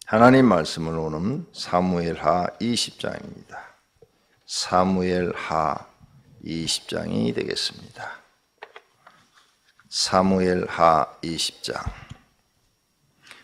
하나님 말씀을 오는 사무엘하 20장입니다. 사무엘하 20장이 되겠습니다. 사무엘하 20장.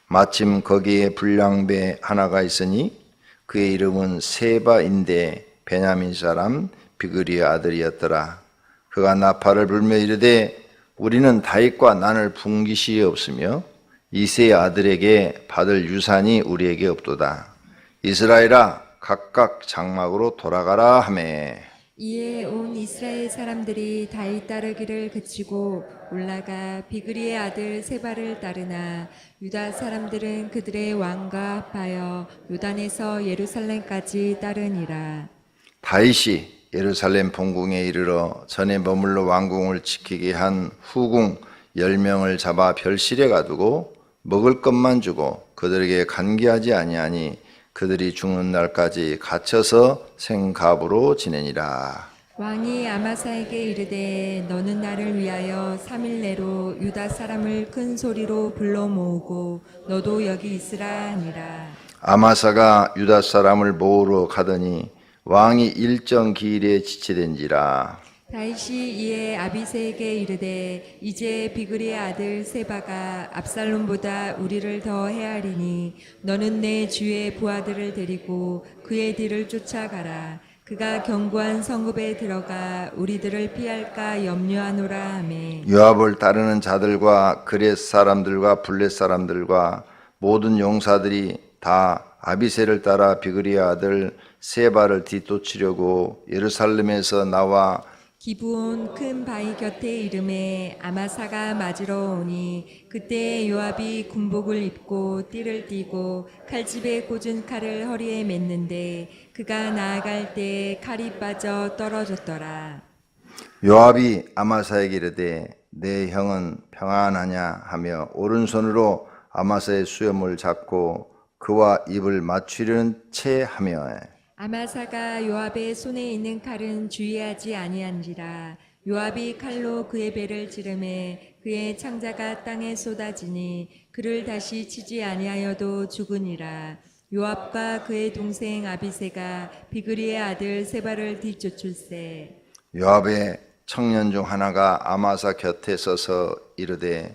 마침 거기에 불량배 하나가 있으니 그의 이름은 세바인데 베냐민 사람 비그리의 아들이었더라. 그가 나팔을 불며 이르되 우리는 다윗과 난을 분깃이 없으며 이새의 아들에게 받을 유산이 우리에게 없도다. 이스라엘아 각각 장막으로 돌아가라 하매 이에 온 이스라엘 사람들이 다윗 따르기를 그치고 올라가 비그리의 아들 세바를 따르나 유다 사람들은 그들의 왕과 합하여 요단에서 예루살렘까지 따르니라. 다윗이 예루살렘 본궁에 이르러 전에 머물러 왕궁을 지키게 한 후궁 10명을 잡아 별실에 가두고 먹을 것만 주고 그들에게 간계하지 아니하니 그들이 죽는 날까지 갇혀서 생갑으로 지내니라. 왕이 아마사에게 이르되 너는 나를 위하여 3일 내로 유다 사람을 큰 소리로 불러 모으고 너도 여기 있으라 하니라. 아마사가 유다 사람을 모으러 가더니 왕이 일정 기일에 지체된지라. 다윗이 이에 아비새에게 이르되 이제 비그리의 아들 세바가 압살롬보다 우리를 더 헤아리니 너는 내 주의 부하들을 데리고 그의 뒤를 쫓아가라. 그가 견고한 성읍에 들어가 우리들을 피할까 염려하노라 하매 요압을 따르는 자들과 그렛 사람들과 블렛 사람들과 모든 용사들이 다 아비새를 따라 비그리의 아들 세바를 뒤쫓으려고 예루살렘에서 나와 기브온 큰 바위 곁에 이름에 아마사가 맞으러 오니 그때 요압이 군복을 입고 띠를 띠고 칼집에 꽂은 칼을 허리에 맸는데 그가 나아갈 때 칼이 빠져 떨어졌더라. 요압이 아마사에게 이르되 내 형은 평안하냐 하며 오른손으로 아마사의 수염을 잡고 그와 입을 맞추려는 채 하며 아마사가 요압의 손에 있는 칼은 주의하지 아니한지라. 요압이 칼로 그의 배를 찌르매 그의 창자가 땅에 쏟아지니 그를 다시 치지 아니하여도 죽으니라. 요압과 그의 동생 아비새가 비그리의 아들 세바를 뒤쫓을세. 요압의 청년 중 하나가 아마사 곁에 서서 이르되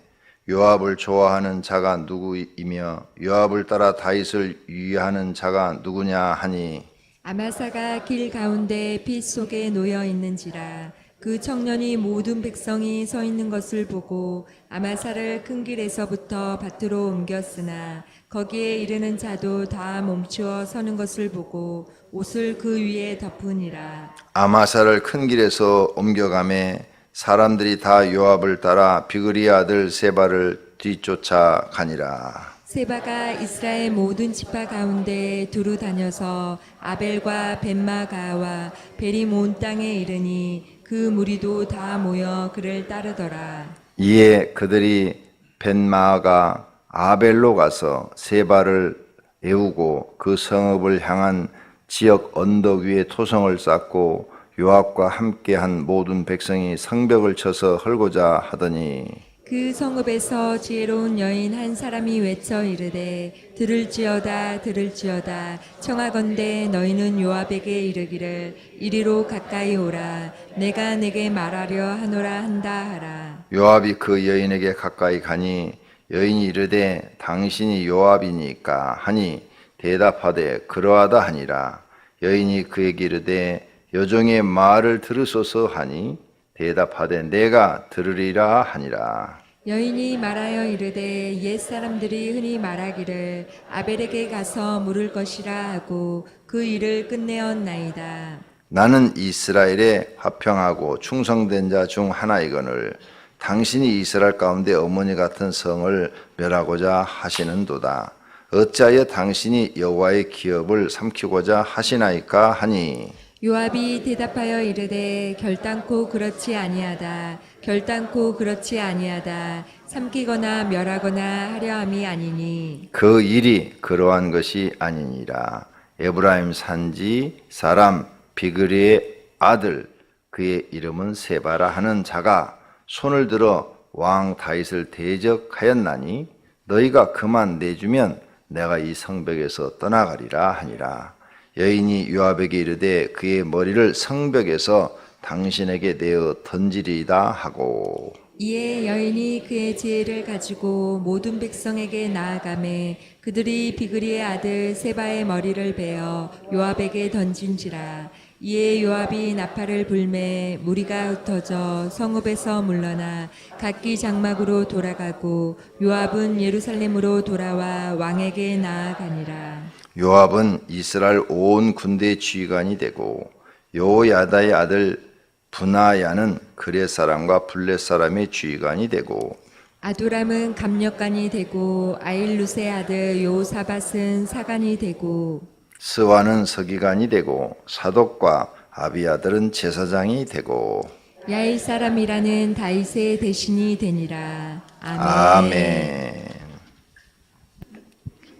요압을 좋아하는 자가 누구이며 요압을 따라 다윗을 유의하는 자가 누구냐 하니 아마사가 길 가운데 빛 속에 놓여 있는지라. 그 청년이 모든 백성이 서 있는 것을 보고 아마사를 큰 길에서부터 밭으로 옮겼으나 거기에 이르는 자도 다 멈추어 서는 것을 보고 옷을 그 위에 덮으니라. 아마사를 큰 길에서 옮겨가매 사람들이 다 요압을 따라 비그리의 아들 세바를 뒤쫓아 가니라. 세바가 이스라엘 모든 지파 가운데 두루 다녀서 아벨과 벳마가와 베림 온 땅에 이르니 그 무리도 다 모여 그를 따르더라. 이에 그들이 벳마가 아벨로 가서 세바를 애우고 그 성읍을 향한 지역 언덕 위에 토성을 쌓고 요압과 함께한 모든 백성이 성벽을 쳐서 헐고자 하더니 그 성읍에서 지혜로운 여인 한 사람이 외쳐 이르되 들을지어다 들을지어다 청하건대 너희는 요압에게 이르기를 이리로 가까이 오라 내가 내게 말하려 하노라 한다 하라. 요압이 그 여인에게 가까이 가니 여인이 이르되 당신이 요압이니까 하니 대답하되 그러하다 하니라. 여인이 그에게 이르되 여종의 말을 들으소서 하니 대답하되 내가 들으리라 하니라. 여인이 말하여 이르되 옛 사람들이 흔히 말하기를 아벨에게 가서 물을 것이라 하고 그 일을 끝내었나이다. 나는 이스라엘에 화평하고 충성된 자 중 하나이거늘 당신이 이스라엘 가운데 어머니 같은 성을 멸하고자 하시는도다. 어찌하여 당신이 여호와의 기업을 삼키고자 하시나이까 하니 요압이 대답하여 이르되 결단코 그렇지 아니하다. 결단코 그렇지 아니하다. 삼키거나 멸하거나 하려 함이 아니니 그 일이 그러한 것이 아니니라. 에브라임 산지 사람 비그리의 아들 그의 이름은 세바라 하는 자가 손을 들어 왕 다윗을 대적하였나니 너희가 그만 내주면 내가 이 성벽에서 떠나가리라 하니라. 여인이 요압에게 이르되 그의 머리를 성벽에서 당신에게 내어 던지리이다 하고. 이에 여인이 그의 지혜를 가지고 모든 백성에게 나아가매 그들이 비그리의 아들 세바의 머리를 베어 요압에게 던진지라. 이에 요압이 나팔을 불매 무리가 흩어져 성읍에서 물러나 각기 장막으로 돌아가고 요압은 예루살렘으로 돌아와 왕에게 나아가니라. 요압은 이스라엘 온 군대의 지휘관이 되고 요야다의 아들 분하야는 그렛 사람과 블렛 사람의 지휘관이 되고 아두람은 감력관이 되고 아일루스의 아들 요사밧은 사관이 되고 스와는 서기관이 되고 사독과 아비아들은 제사장이 되고. 야일 사람이라는 다윗의 대신이 되니라. 아멘. 아멘.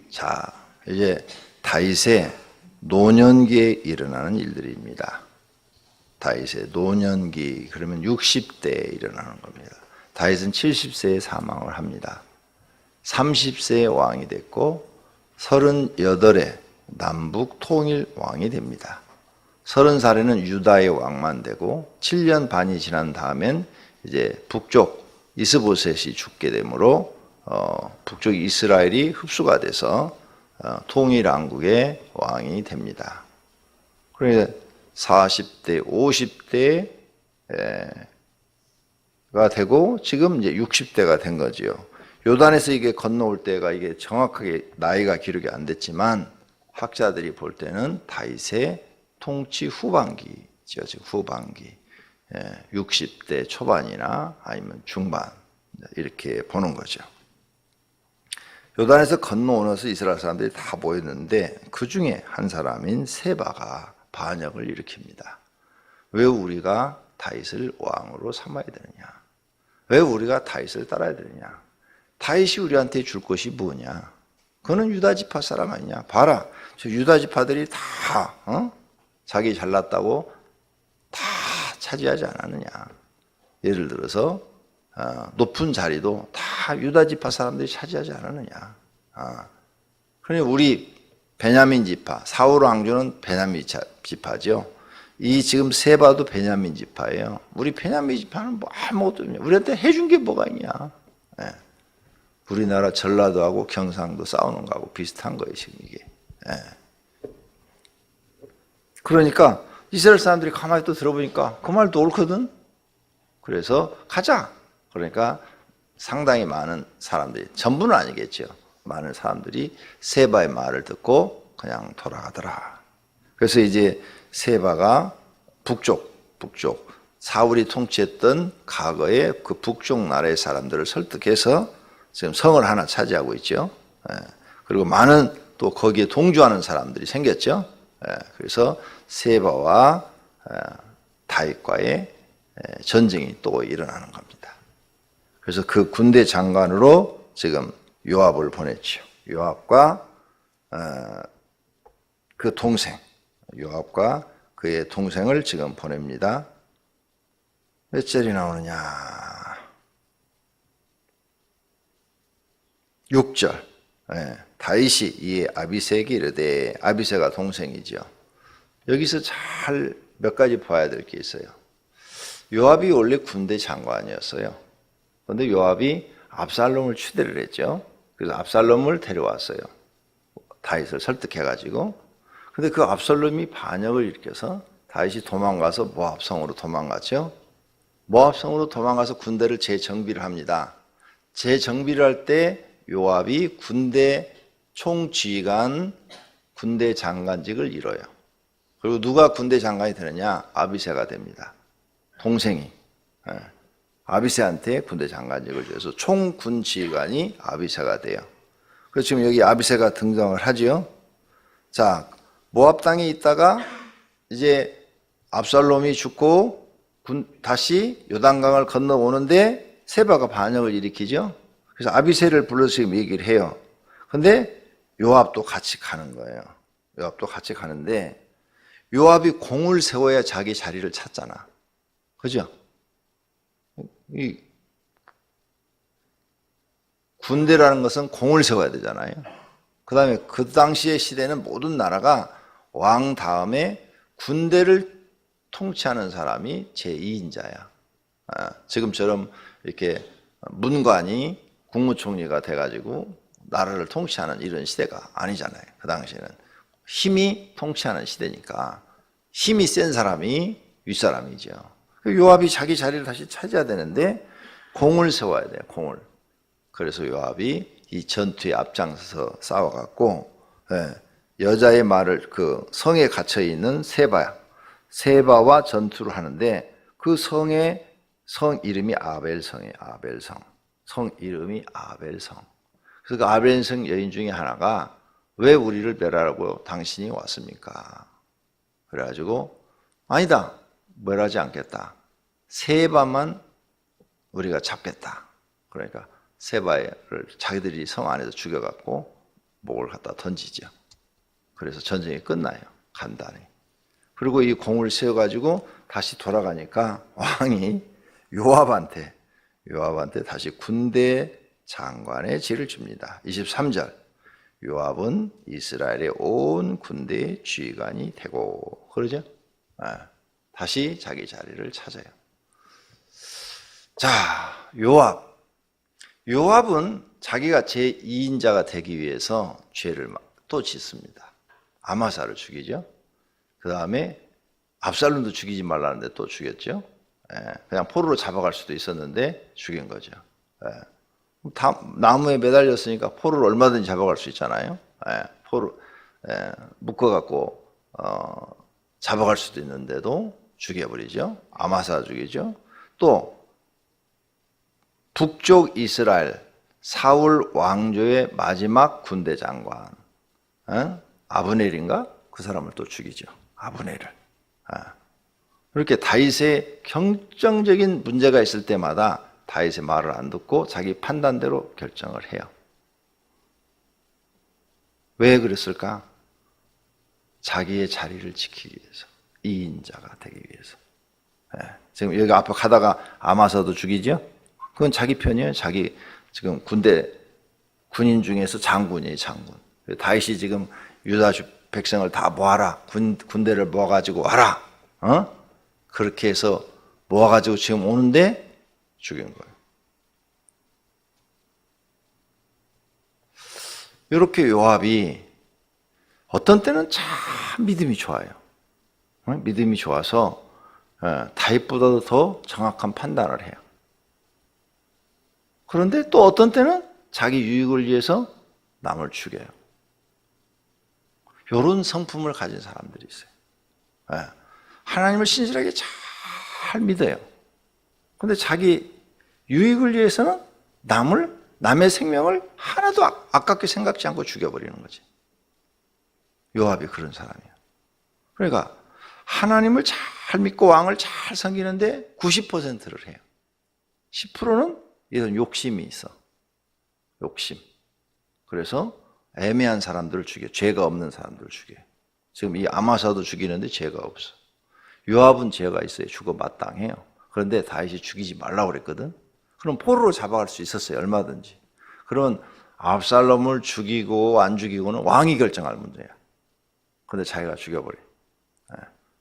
자, 이제 다윗의 노년기에 일어나는 일들입니다. 다윗의 노년기, 그러면 60대에 일어나는 겁니다. 다윗은 70세에 사망을 합니다. 30세에 왕이 됐고 38에 남북 통일 왕이 됩니다. 30살에는 유다의 왕만 되고 7년 반이 지난 다음엔 이제 북쪽 이스보셋이 죽게 되므로 북쪽 이스라엘이 흡수가 돼서 통일 왕국의 왕이 됩니다. 그러니까 40대, 50대가 되고 지금 이제 60대가 된 거지요. 요단에서 이게 건너올 때가 이게 정확하게 나이가 기록이 안 됐지만 학자들이 볼 때는 다윗의 통치 후반기죠. 즉 후반기. 60대 초반이나 아니면 중반 이렇게 보는 거죠. 요단에서 건너오면서 이스라엘 사람들이 다 모였는데 그 중에 한 사람인 세바가 반역을 일으킵니다. 왜 우리가 다윗을 왕으로 삼아야 되느냐? 왜 우리가 다윗을 따라야 되느냐? 다윗이 우리한테 줄 것이 뭐냐? 그는 유다 지파 사람 아니냐? 봐라, 저 유다 지파들이 다 자기 잘났다고 다 차지하지 않았느냐? 예를 들어서 높은 자리도 다 유다 지파 사람들이 차지하지 않았느냐? 그러니 우리 베냐민 지파, 사울 왕조는 베냐민 지파죠. 이 지금 세바도 베냐민 지파예요. 우리 베냐민 지파는 뭐 아무것도 없냐? 우리한테 해준 게 뭐가 있냐? 네. 우리나라 전라도하고 경상도 싸우는 거하고 비슷한 거예요, 지금 이게. 네. 그러니까 이스라엘 사람들이 가만히 또 들어보니까 그 말도 옳거든. 그래서 가자. 그러니까 상당히 많은 사람들이, 전부는 아니겠죠. 많은 사람들이 세바의 말을 듣고 그냥 돌아가더라. 그래서 이제 세바가 북쪽 사울이 통치했던 과거의 그 북쪽 나라의 사람들을 설득해서 지금 성을 하나 차지하고 있죠. 그리고 많은 또 거기에 동조하는 사람들이 생겼죠. 그래서 세바와 다윗과의 전쟁이 또 일어나는 겁니다. 그래서 그 군대 장관으로 지금 요압을 보냈죠. 요압과 그 동생, 요압과 그의 동생을 지금 보냅니다. 몇 절이 나오느냐? 6절. 다윗이 이에 아비새에게 이르되, 아비새가 동생이죠. 여기서 잘 몇 가지 봐야 될 게 있어요. 요압이 원래 군대 장관이었어요. 그런데 요압이 압살롬을 추대를 했죠. 그래서 압살롬을 데려왔어요. 다윗을 설득해가지고. 근데 그 압살롬이 반역을 일으켜서 다윗이 도망가서 모압성으로 도망갔죠. 모압성으로 도망가서 군대를 재정비를 합니다. 재정비를 할 때 요압이 군대 총지휘관, 군대 장관직을 잃어요. 그리고 누가 군대 장관이 되느냐? 아비새가 됩니다. 동생이. 아비새한테 군대 장관직을 줘서 총군 지휘관이 아비새가 돼요. 그래서 지금 여기 아비새가 등장을 하죠. 자, 모압 땅에 있다가 이제 압살롬이 죽고 다시 요단강을 건너오는데 세바가 반역을 일으키죠. 그래서 아비새를 불러서 지금 얘기를 해요. 근데 요압도 같이 가는 거예요. 요압도 같이 가는데 요압이 공을 세워야 자기 자리를 찾잖아. 그죠? 이 군대라는 것은 공을 세워야 되잖아요. 그 다음에 그 당시의 시대는 모든 나라가 왕 다음에 군대를 통치하는 사람이 제2인자야. 지금처럼 이렇게 문관이 국무총리가 돼가지고 나라를 통치하는 이런 시대가 아니잖아요. 그 당시에는 힘이 통치하는 시대니까 힘이 센 사람이 윗사람이죠. 요압이 자기 자리를 다시 차지해야 되는데 공을 세워야 돼요. 공을. 그래서 요압이 이 전투에 앞장서서 싸워갖고 여자의 말을 그 성에 갇혀 있는 세바와 전투를 하는데 그 성의 성 이름이 아벨성이에요. 아벨성. 성 이름이 아벨성. 그래서 그 아벨성 여인 중에 하나가 왜 우리를 멸하라고 당신이 왔습니까? 그래가지고 아니다. 멸하지 않겠다. 세바만 우리가 잡겠다. 그러니까 세바를 자기들이 성 안에서 죽여갖고 목을 갖다 던지죠. 그래서 전쟁이 끝나요. 간단히. 그리고 이 공을 세워가지고 다시 돌아가니까 왕이 요압한테 다시 군대 장관의 지를 줍니다. 23절. 요압은 이스라엘의 온 군대의 지휘관이 되고 그러죠. 다시 자기 자리를 찾아요. 자, 요압은 자기가 제2인자가 되기 위해서 죄를 또 짓습니다. 아마사를 죽이죠. 그 다음에 압살롬도 죽이지 말라는데 또 죽였죠. 그냥 포로로 잡아갈 수도 있었는데 죽인 거죠. 나무에 매달렸으니까 포로를 얼마든지 잡아갈 수 있잖아요. 포로 묶어갖고 잡아갈 수도 있는데도 죽여버리죠. 아마사 죽이죠. 또 북쪽 이스라엘 사울 왕조의 마지막 군대 장관 아브넬인가? 그 사람을 또 죽이죠. 아브넬을. 이렇게 다윗의 결정적인 문제가 있을 때마다 다윗의 말을 안 듣고 자기 판단대로 결정을 해요. 왜 그랬을까? 자기의 자리를 지키기 위해서, 이인자가 되기 위해서. 지금 여기 앞에 가다가 아마사도 죽이죠? 그건 자기 편이에요. 자기 지금 군인 중에서 장군이에요, 장군. 다윗이 지금 유다 백성을 다 모아라. 군대를 모아가지고 와라. 그렇게 해서 모아가지고 지금 오는데 죽인 거예요. 이렇게 요압이 어떤 때는 참 믿음이 좋아요. 믿음이 좋아서 다윗보다도 더 정확한 판단을 해요. 그런데 또 어떤 때는 자기 유익을 위해서 남을 죽여요. 이런 성품을 가진 사람들이 있어요. 하나님을 신실하게 잘 믿어요. 그런데 자기 유익을 위해서는 남의 생명을 하나도 아깝게 생각지 않고 죽여버리는 거지. 요압이 그런 사람이에요. 그러니까 하나님을 잘 믿고 왕을 잘 섬기는데 90%를 해요. 10%는 이런 욕심이 있어. 욕심. 그래서 애매한 사람들을 죽여. 죄가 없는 사람들을 죽여요. 지금 이 아마사도 죽이는데 죄가 없어. 요압은 죄가 있어요. 죽어 마땅해요. 그런데 다윗이 죽이지 말라고 그랬거든. 그럼 포로로 잡아갈 수 있었어요. 얼마든지. 그런 압살롬을 죽이고 안 죽이고는 왕이 결정할 문제야. 그런데 자기가 죽여버려.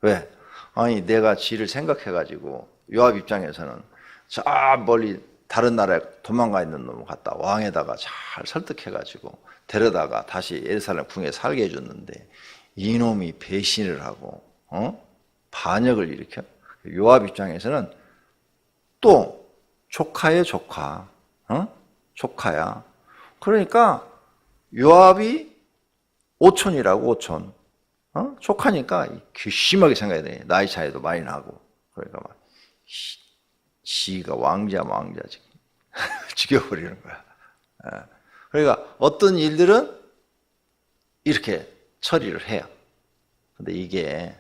왜? 아니 내가 지를 생각해가지고 요압 입장에서는 저 멀리 다른 나라에 도망가 있는 놈을 갖다 왕에다가 잘 설득해가지고 데려다가 다시 예루살렘 궁에 살게 해줬는데 이놈이 배신을 하고 반역을 일으켜. 요압 입장에서는 또 조카의 조카, 조카야. 그러니까 요압이 오촌이라고 오촌, 조카니까 괘씸하게 생각해야 돼. 나이 차이도 많이 나고. 그러니까 막 지가 왕자지 죽여버리는 거야. 그러니까 어떤 일들은 이렇게 처리를 해요. 근데 이게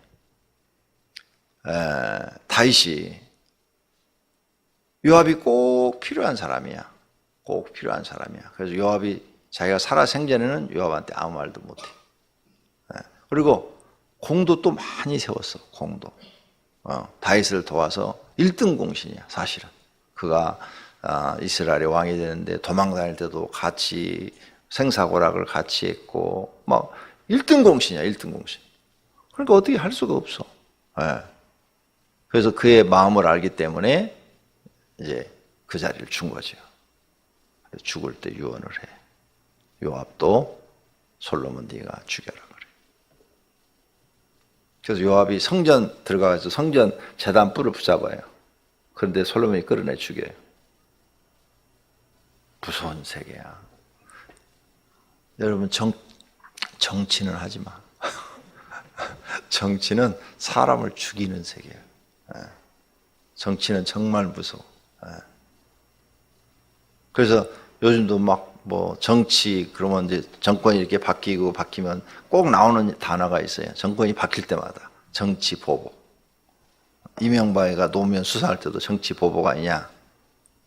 다윗이 요압이 꼭 필요한 사람이야. 꼭 필요한 사람이야. 그래서 요압이 자기가 살아 생전에는 요압한테 아무 말도 못해. 그리고 공도 또 많이 세웠어. 공도. 다윗을 도와서 1등 공신이야. 사실은. 그가 이스라엘의 왕이 되는데 도망다닐 때도 같이 생사고락을 같이 했고 막 1등 공신이야, 1등 공신. 그러니까 어떻게 할 수가 없어. 예. 그래서 그의 마음을 알기 때문에 이제 그 자리를 준 거죠. 죽을 때 유언을 해. 요압도 솔로몬 네가 죽여라 그래. 그래서 요압이 성전 들어가서 성전 제단 뿔을 붙잡아요. 그런데 솔로몬이 끌어내 죽여요. 무서운 세계야. 여러분 정치는 하지 마. 정치는 사람을 죽이는 세계야. 정치는 정말 무서워. 그래서 요즘도 막 뭐 정치 그러면 이제 정권이 이렇게 바뀌면 꼭 나오는 단어가 있어요. 정권이 바뀔 때마다 정치 보복. 이명박이가 노무현 수사할 때도 정치 보복 아니냐.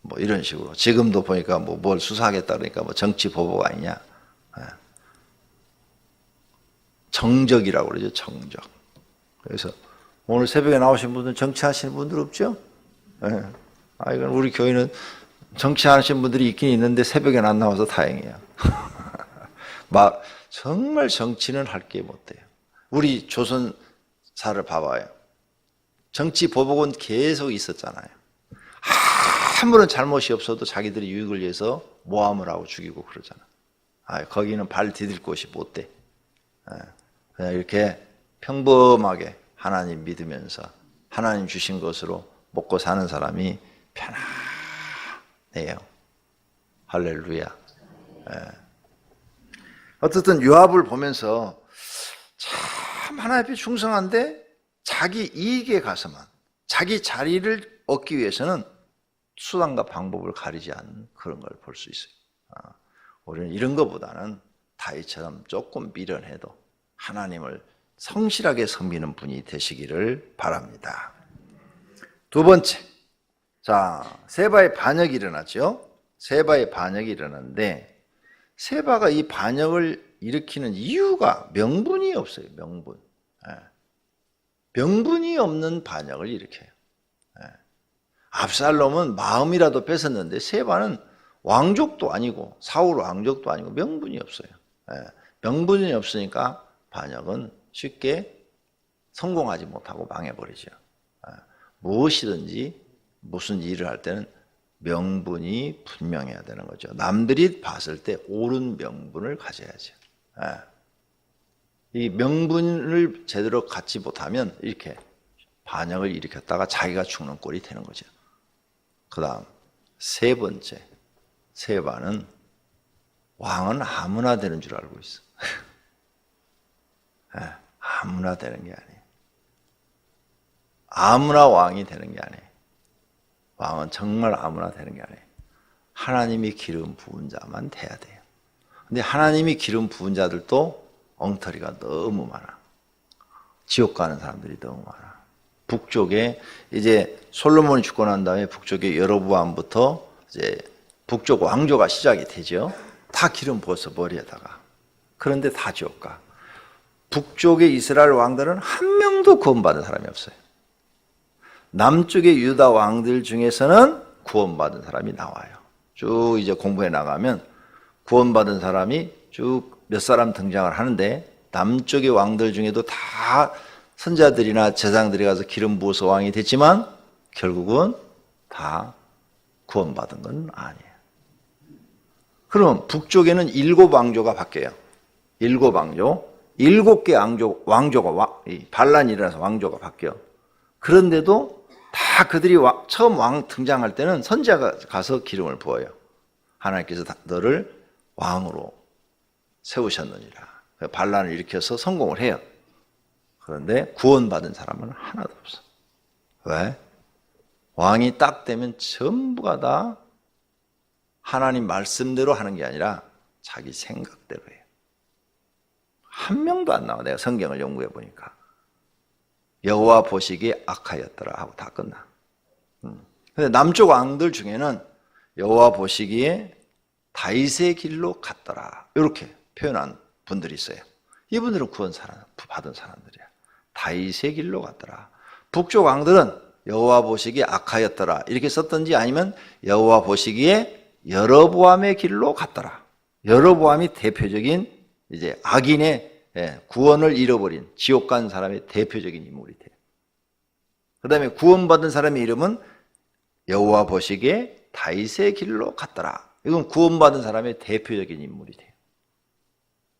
뭐 이런 식으로. 지금도 보니까 뭐 뭘 수사하겠다 그러니까 뭐 정치 보복 아니냐. 정적이라고 그러죠. 정적. 그래서 오늘 새벽에 나오신 분들 정치하시는 분들 없죠? 이건 우리 교회는 정치하시는 분들이 있긴 있는데 새벽에 안 나와서 다행이야. 막 정말 정치는 할 게 못 돼요. 우리 조선사를 봐봐요. 정치 보복은 계속 있었잖아요. 아무런 잘못이 없어도 자기들이 유익을 위해서 모함을 하고 죽이고 그러잖아. 거기는 발 디딜 곳이 못 돼. 그냥 이렇게 평범하게 하나님 믿으면서 하나님 주신 것으로 먹고 사는 사람이 편안해요. 할렐루야. 어쨌든 요압을 보면서 참 하나님 앞에 충성한데 자기 이익에 가서만 자기 자리를 얻기 위해서는 수단과 방법을 가리지 않는 그런 걸 볼 수 있어요. 우리는 이런 것보다는 다윗처럼 조금 미련해도 하나님을 성실하게 섬기는 분이 되시기를 바랍니다. 두 번째, 자 세바의 반역이 일어났죠. 세바의 반역이 일어났는데 세바가 이 반역을 일으키는 이유가 명분이 없어요. 명분이 없는 반역을 일으켜요. 압살롬은 마음이라도 뺏었는데 세바는 왕족도 아니고 사울 왕족도 아니고 명분이 없어요. 명분이 없으니까 반역은 쉽게 성공하지 못하고 망해버리죠. 무엇이든지 무슨 일을 할 때는 명분이 분명해야 되는 거죠. 남들이 봤을 때 옳은 명분을 가져야죠. 이 명분을 제대로 갖지 못하면 이렇게 반역을 일으켰다가 자기가 죽는 꼴이 되는 거죠. 그 다음 세 번째, 세바는 왕은 아무나 되는 줄 알고 있어. 아무나 되는 게 아니에요. 아무나 왕이 되는 게 아니에요. 왕은 정말 아무나 되는 게 아니에요. 하나님이 기름 부은 자만 돼야 돼요. 근데 하나님이 기름 부은 자들도 엉터리가 너무 많아. 지옥 가는 사람들이 너무 많아. 북쪽에 이제 솔로몬이 죽고 난 다음에 북쪽에 여로보암부터 이제 북쪽 왕조가 시작이 되죠. 다 기름 부어서 머리에다가. 그런데 다 지옥 가. 북쪽의 이스라엘 왕들은 한 명도 구원받은 사람이 없어요. 남쪽의 유다 왕들 중에서는 구원받은 사람이 나와요. 쭉 이제 공부해 나가면 구원받은 사람이 쭉 몇 사람 등장을 하는데 남쪽의 왕들 중에도 다 선자들이나 제사장들이 가서 기름 부어서 왕이 됐지만 결국은 다 구원받은 건 아니에요. 그럼 북쪽에는 7 왕조가 바뀌어요. 7 왕조. 7개 왕조가 반란이 일어나서 왕조가 바뀌어. 그런데도 다 그들이 처음 왕 등장할 때는 선지자가 가서 기름을 부어요. 하나님께서 너를 왕으로 세우셨느니라. 반란을 일으켜서 성공을 해요. 그런데 구원받은 사람은 하나도 없어. 왜? 왕이 딱 되면 전부가 다 하나님 말씀대로 하는 게 아니라 자기 생각대로 해요. 한 명도 안 나와. 내가 성경을 연구해 보니까. 여호와 보시기에 악하였더라 하고 다 끝나. 근데 남쪽 왕들 중에는 여호와 보시기에 다윗의 길로 갔더라. 이렇게 표현한 분들이 있어요. 이분들은 구원 받은 사람들이야. 다윗의 길로 갔더라. 북쪽 왕들은 여호와 보시기에 악하였더라. 이렇게 썼든지 아니면 여호와 보시기에 여로보암의 길로 갔더라. 여로보암이 대표적인 이제 악인의 구원을 잃어버린 지옥 간 사람의 대표적인 인물이 돼요. 그 다음에 구원받은 사람의 이름은 여호와 보시기에 다윗의 길로 갔더라. 이건 구원받은 사람의 대표적인 인물이 돼요.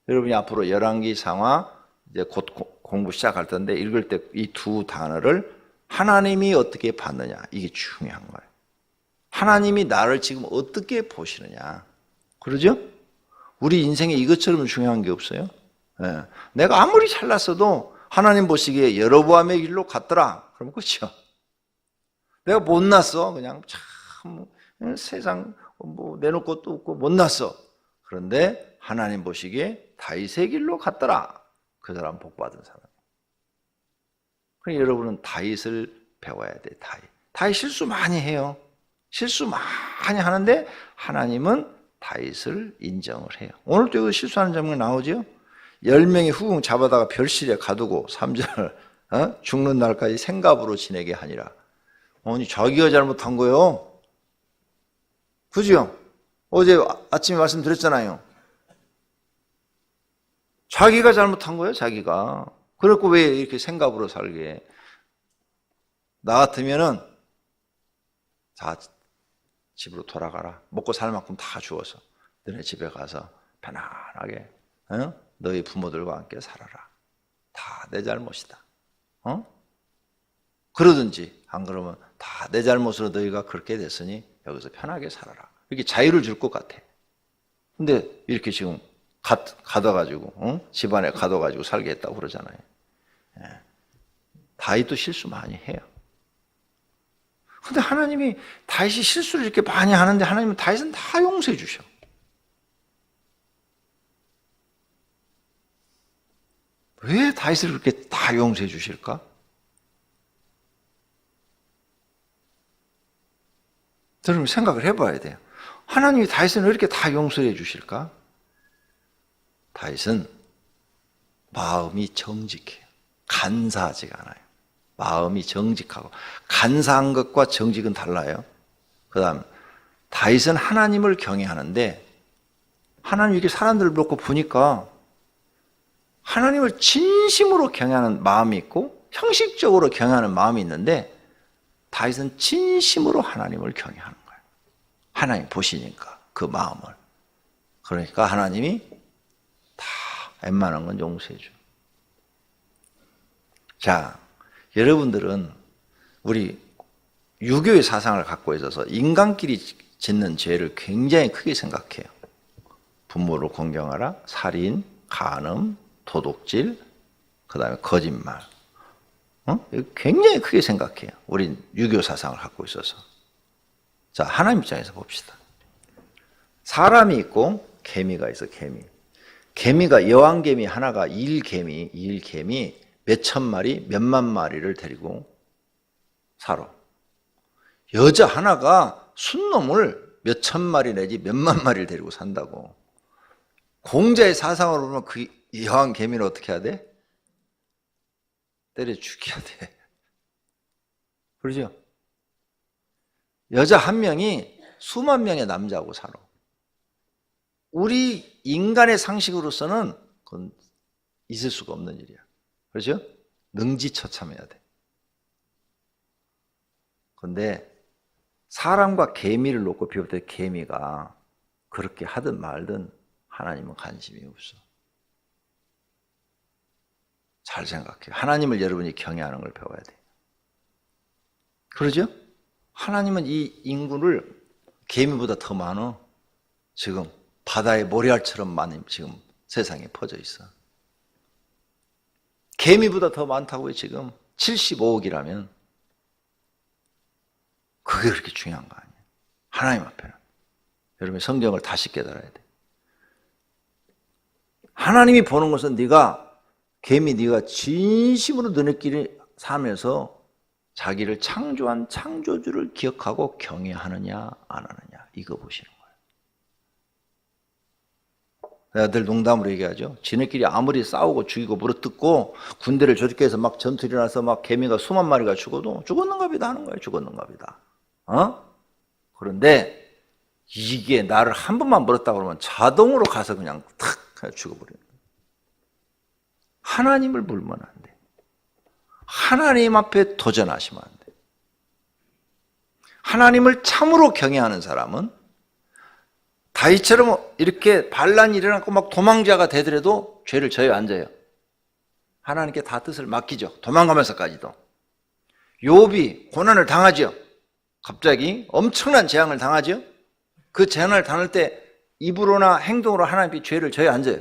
여러분이 앞으로 열왕기 상하 이제 곧 공부 시작할 텐데 읽을 때 이 두 단어를 하나님이 어떻게 봤느냐, 이게 중요한 거예요. 하나님이 나를 지금 어떻게 보시느냐. 그러죠? 우리 인생에 이것처럼 중요한 게 없어요. 내가 아무리 잘났어도 하나님 보시기에 여로보암의 길로 갔더라. 그럼 그렇죠. 내가 못났어. 그냥 참 세상 뭐 내놓을 것도 없고 못났어. 그런데 하나님 보시기에 다윗의 길로 갔더라. 그 사람 복받은 사람. 그러니까 여러분은 다윗을 배워야 돼. 다윗 실수 많이 해요. 실수 많이 하는데 하나님은 다윗을 인정을 해요. 오늘도 이거 실수하는 장면 나오죠? 10명이 후궁 잡아다가 별실에 가두고 3절 죽는 날까지 생갑으로 지내게 하니라. 아니 자기가 잘못한 거예요. 그죠? 어제 아침에 말씀드렸잖아요. 자기가 잘못한 거예요. 자기가. 그렇고 왜 이렇게 생갑으로 살게. 나 같으면은 다 집으로 돌아가라. 먹고 살 만큼 다 주어서 너네 집에 가서 편안하게 너희 부모들과 함께 살아라. 다 내 잘못이다. 그러든지 안 그러면 다 내 잘못으로 너희가 그렇게 됐으니 여기서 편하게 살아라. 이렇게 자유를 줄 것 같아. 근데 이렇게 지금 가둬가지고 집안에 가둬가지고 살게 했다고 그러잖아요. 다윗도 실수 많이 해요. 근데 하나님이 다윗이 실수를 이렇게 많이 하는데 하나님은 다윗은 다 용서해 주셔. 왜 다윗을 그렇게 다 용서해 주실까? 여러분 생각을 해봐야 돼요. 하나님이 다윗은 왜 이렇게 다 용서해 주실까? 다윗은 마음이 정직해요. 간사하지가 않아요. 마음이 정직하고 간사한 것과 정직은 달라요. 그 다음 다윗은 하나님을 경외하는데 하나님 이렇게 사람들을 놓고 보니까 하나님을 진심으로 경외하는 마음이 있고 형식적으로 경외하는 마음이 있는데 다윗은 진심으로 하나님을 경외하는 거예요. 하나님 보시니까 그 마음을. 그러니까 하나님이 다 웬만한 건 용서해 줘요. 자, 여러분들은 우리 유교의 사상을 갖고 있어서 인간끼리 짓는 죄를 굉장히 크게 생각해요. 부모를 공경하라, 살인, 간음, 도둑질, 그 다음에 거짓말. 굉장히 크게 생각해요. 우린 유교 사상을 갖고 있어서. 자, 하나님 입장에서 봅시다. 사람이 있고 개미가 있어, 개미. 개미가 여왕개미 하나가 일개미 몇천 마리, 몇만 마리를 데리고 살아. 여자 하나가 순놈을 몇천 마리 내지 몇만 마리를 데리고 산다고. 공자의 사상으로 보면 그 여왕개미는 어떻게 해야 돼? 때려 죽여야 돼. 그러죠? 여자 한 명이 수만 명의 남자하고 살아. 우리 인간의 상식으로서는 그건 있을 수가 없는 일이야. 그렇죠? 능지처참해야 돼. 그런데 사람과 개미를 놓고 비교할 때 개미가 그렇게 하든 말든 하나님은 관심이 없어. 잘 생각해요. 하나님을 여러분이 경외하는 걸 배워야 돼. 그러죠? 하나님은 이 인구를 개미보다 더 많아. 지금 바다의 모래알처럼 많이 지금 세상에 퍼져 있어. 개미보다 더 많다고요, 지금. 75억이라면. 그게 그렇게 중요한 거 아니에요. 하나님 앞에는. 여러분 성경을 다시 깨달아야 돼. 하나님이 보는 것은 네가 진심으로 너네끼리 살면서 자기를 창조한 창조주를 기억하고 경외하느냐 안 하느냐 이거 보시는 거예요. 애들 농담으로 얘기하죠. 지네끼리 아무리 싸우고 죽이고 물어뜯고 군대를 조직해서 막 전투 일어나서 막 개미가 수만 마리가 죽어도 죽었는가 보다 하는 거예요. 죽었는가 보다. 그런데 이게 나를 한 번만 물었다 그러면 자동으로 가서 그냥 탁 죽어버려요. 하나님을 물면 안 돼. 하나님 앞에 도전하시면 안 돼. 하나님을 참으로 경외하는 사람은 다윗처럼 이렇게 반란이 일어나고 막 도망자가 되더라도 죄를 져요, 안 져요? 하나님께 다 뜻을 맡기죠. 도망가면서까지도. 욥이 고난을 당하죠. 갑자기 엄청난 재앙을 당하죠. 그 재앙을 당할 때 입으로나 행동으로 하나님께 죄를 져요, 안 져요?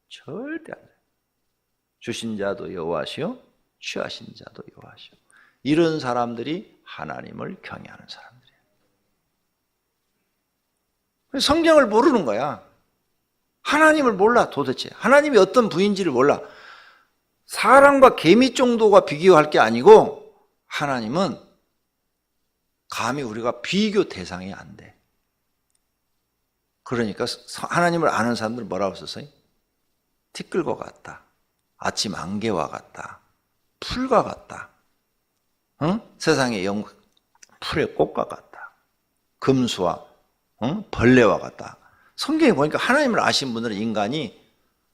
절대 안 져요. 주신 자도 여호와시요 취하신 자도 여호와시요. 이런 사람들이 하나님을 경외하는 사람들이에요. 성경을 모르는 거야. 하나님을 몰라 도대체. 하나님이 어떤 분인지를 몰라. 사람과 개미 정도가 비교할 게 아니고 하나님은 감히 우리가 비교 대상이 안 돼. 그러니까 하나님을 아는 사람들은 뭐라고 썼어요? 티끌과 같다. 아침 안개와 같다. 풀과 같다. 세상의 풀의 꽃과 같다. 금수와 벌레와 같다. 성경에 보니까 하나님을 아신 분들은 인간이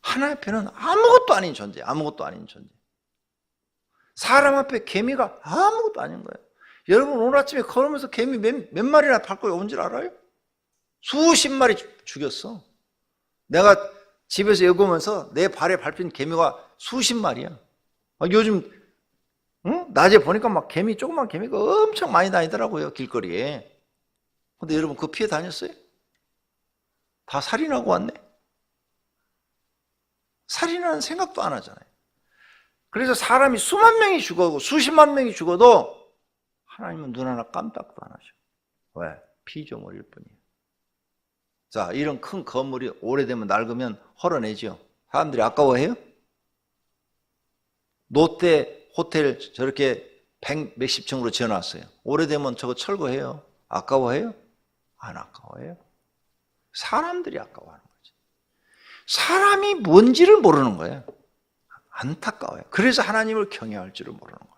하나님 앞에는 아무것도 아닌 존재, 아무것도 아닌 존재. 사람 앞에 개미가 아무것도 아닌 거예요. 여러분 오늘 아침에 걸으면서 개미 몇 마리나 밟고 온 줄 알아요? 수십 마리 죽였어. 내가 집에서 여기 오면서 내 발에 밟힌 개미가 수십 마리야. 요즘 낮에 보니까 막 조그만 개미가 엄청 많이 다니더라고요, 길거리에. 근데 여러분 그거 피해 다녔어요? 다 살인하고 왔네? 살인하는 생각도 안 하잖아요. 그래서 사람이 수만 명이 죽어도 수십만 명이 죽어도 하나님은 눈 하나 깜짝도 안 하셔. 왜? 피조물일 뿐이에요. 자, 이런 큰 건물이 오래되면 낡으면 헐어내죠. 사람들이 아까워해요? 롯데 호텔 저렇게 100 몇십 층으로 지어놨어요. 오래되면 저거 철거해요. 아까워해요? 안 아까워해요. 사람들이 아까워하는 거지. 사람이 뭔지를 모르는 거예요. 안타까워요. 그래서 하나님을 경외할 줄을 모르는 거예요.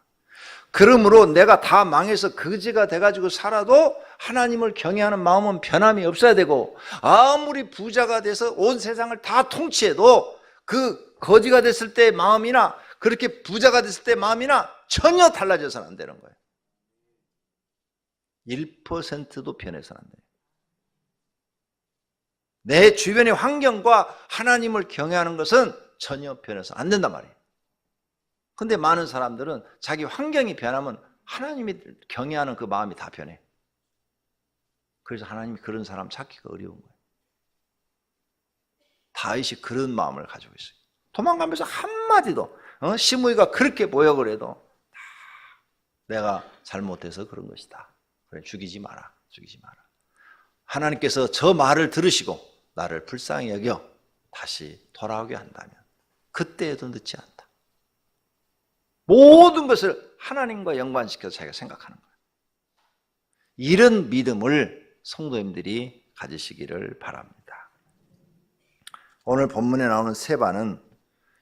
그러므로 내가 다 망해서 거지가 돼가지고 살아도 하나님을 경외하는 마음은 변함이 없어야 되고, 아무리 부자가 돼서 온 세상을 다 통치해도 그 거지가 됐을 때의 마음이나 그렇게 부자가 됐을 때의 마음이나 전혀 달라져서는 안 되는 거예요. 1%도 변해서는 안 돼요. 내 주변의 환경과 하나님을 경외하는 것은 전혀 변해서 안 된단 말이에요. 근데 많은 사람들은 자기 환경이 변하면 하나님이 경외하는 그 마음이 다 변해. 그래서 하나님이 그런 사람 찾기가 어려운 거예요. 다윗이 그런 마음을 가지고 있어요. 도망가면서 한마디도 시므이가 그렇게 모욕을 해도 다 내가 잘못해서 그런 것이다. 그래, 죽이지 마라. 죽이지 마라. 하나님께서 저 말을 들으시고 나를 불쌍히 여겨 다시 돌아오게 한다면 그때에도 늦지 않다. 모든 것을 하나님과 연관시켜서 자기가 생각하는 거예요. 이런 믿음을 성도님들이 가지시기를 바랍니다. 오늘 본문에 나오는 세바는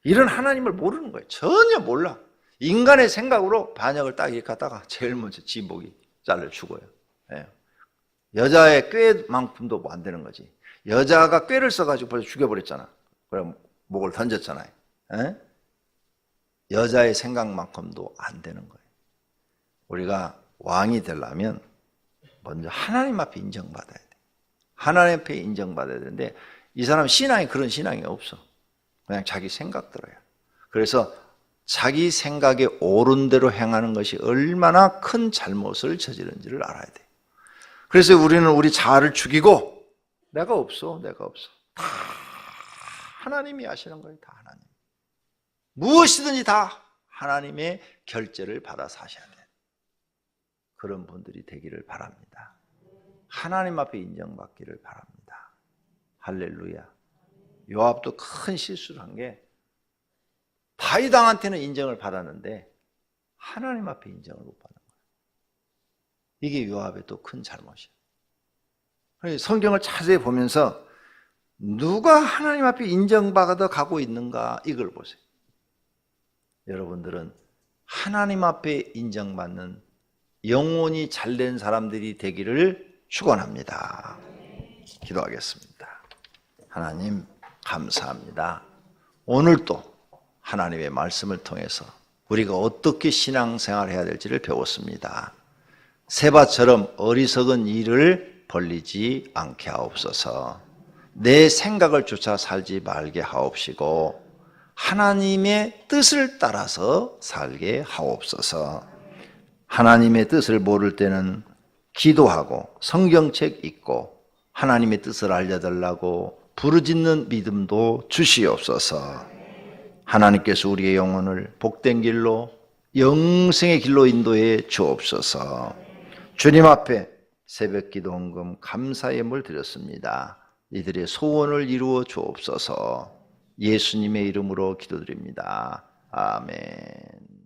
이런 하나님을 모르는 거예요. 전혀 몰라. 인간의 생각으로 반역을 딱 이렇게 하다가 제일 먼저 지 목이 잘려 죽어요. 예. 여자의 꾀만큼도 안 되는 거지. 여자가 꾀를 써가지고 벌써 죽여버렸잖아. 그럼 목을 던졌잖아요. 예? 여자의 생각만큼도 안 되는 거예요. 우리가 왕이 되려면 먼저 하나님 앞에 인정받아야 돼. 하나님 앞에 인정받아야 되는데 이 사람 신앙이 그런 신앙이 없어. 그냥 자기 생각대로야. 그래서 자기 생각에 옳은 대로 행하는 것이 얼마나 큰 잘못을 저지른지를 알아야 돼. 그래서 우리는 우리 자아를 죽이고 내가 없어. 다 하나님이 하시는 거예요. 다 하나님. 무엇이든지 다 하나님의 결제를 받아서 하셔야 돼. 그런 분들이 되기를 바랍니다. 하나님 앞에 인정받기를 바랍니다. 할렐루야. 요압도 큰 실수를 한 게 다윗 왕한테는 인정을 받았는데 하나님 앞에 인정을 못 받는 거예요. 이게 요압의 또 큰 잘못이에요. 성경을 자세히 보면서 누가 하나님 앞에 인정받아 가고 있는가 이걸 보세요. 여러분들은 하나님 앞에 인정받는 영혼이 잘된 사람들이 되기를 축원합니다. 기도하겠습니다. 하나님 감사합니다. 오늘도 하나님의 말씀을 통해서 우리가 어떻게 신앙생활을 해야 될지를 배웠습니다. 세바처럼 어리석은 일을 벌리지 않게 하옵소서. 내 생각을 쫓아 살지 말게 하옵시고 하나님의 뜻을 따라서 살게 하옵소서. 하나님의 뜻을 모를 때는 기도하고 성경책 읽고 하나님의 뜻을 알려달라고 부르짖는 믿음도 주시옵소서. 하나님께서 우리의 영혼을 복된 길로 영생의 길로 인도해 주옵소서. 주님 앞에 새벽기도 헌금 감사의 예물 드렸습니다. 이들의 소원을 이루어 주옵소서. 예수님의 이름으로 기도드립니다. 아멘.